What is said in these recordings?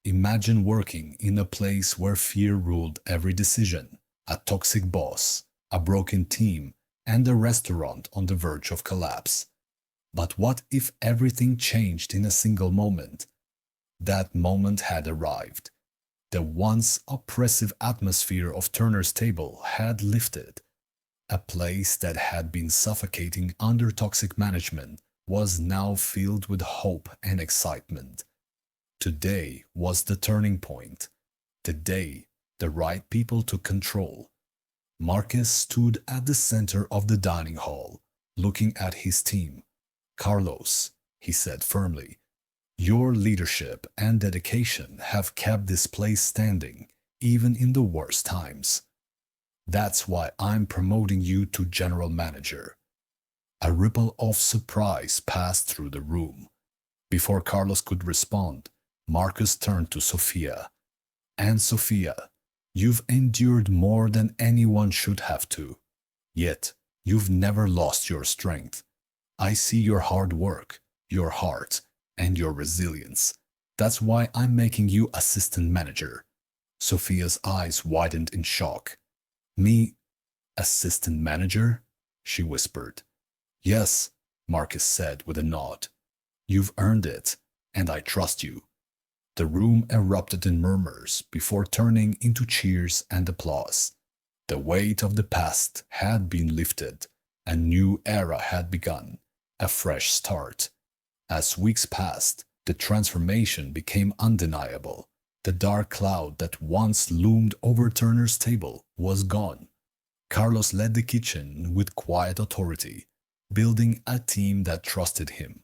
Imagine working in a place where fear ruled every decision, a toxic boss, a broken team, and a restaurant on the verge of collapse. But what if everything changed in a single moment? That moment had arrived. The once oppressive atmosphere of Turner's Table had lifted. A place that had been suffocating under toxic management was now filled with hope and excitement. Today was the turning point. The day the right people took control. Marcus stood at the center of the dining hall, looking at his team. "Carlos," he said firmly, "your leadership and dedication have kept this place standing, even in the worst times. That's why I'm promoting you to general manager." A ripple of surprise passed through the room. Before Carlos could respond, Marcus turned to Sophia. "And Sophia, you've endured more than anyone should have to. Yet, you've never lost your strength. I see your hard work, your heart, and your resilience. That's why I'm making you assistant manager." Sophia's eyes widened in shock. "Me? Assistant manager?" she whispered. "Yes," Marcus said with a nod. "You've earned it, and I trust you." The room erupted in murmurs before turning into cheers and applause. The weight of the past had been lifted. A new era had begun, a fresh start. As weeks passed, the transformation became undeniable. The dark cloud that once loomed over Turner's Table was gone. Carlos led the kitchen with quiet authority, building a team that trusted him.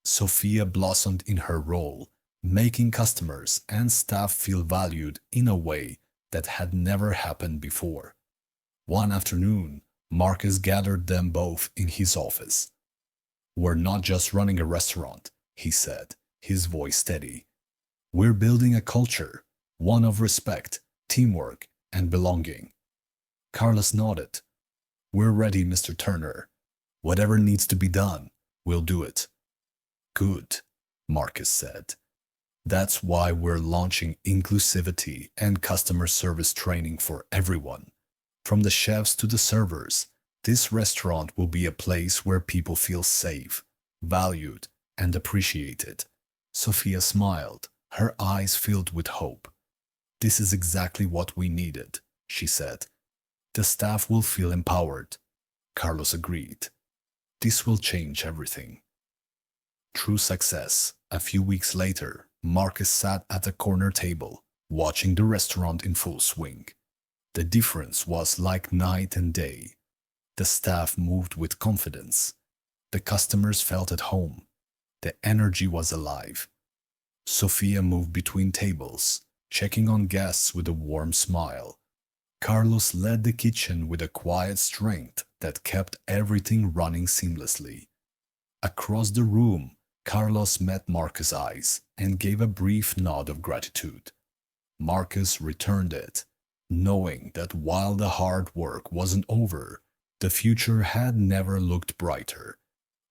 Sophia blossomed in her role, making customers and staff feel valued in a way that had never happened before. One afternoon, Marcus gathered them both in his office. "We're not just running a restaurant," he said, his voice steady. "We're building a culture, one of respect, teamwork, and belonging." Carlos nodded. "We're ready, Mr. Turner. Whatever needs to be done, we'll do it." "Good," Marcus said. "That's why we're launching inclusivity and customer service training for everyone. From the chefs to the servers, this restaurant will be a place where people feel safe, valued, and appreciated." Sophia smiled, her eyes filled with hope. "This is exactly what we needed," she said. "The staff will feel empowered." Carlos agreed. "This will change everything." True success. A few weeks later, Marcus sat at a corner table, watching the restaurant in full swing. The difference was like night and day. The staff moved with confidence. The customers felt at home. The energy was alive. Sophia moved between tables, checking on guests with a warm smile. Carlos led the kitchen with a quiet strength that kept everything running seamlessly. Across the room, Carlos met Marcus' eyes and gave a brief nod of gratitude. Marcus returned it, knowing that while the hard work wasn't over, the future had never looked brighter.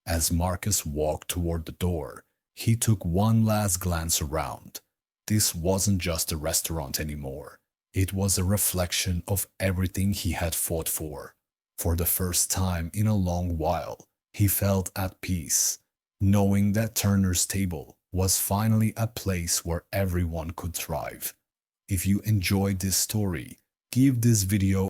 As Marcus walked toward the door, he took one last glance around. This wasn't just a restaurant anymore. It was a reflection of everything he had fought for. For the first time in a long while, he felt at peace, knowing that Turner's Table was finally a place where everyone could thrive. If you enjoyed this story, give this video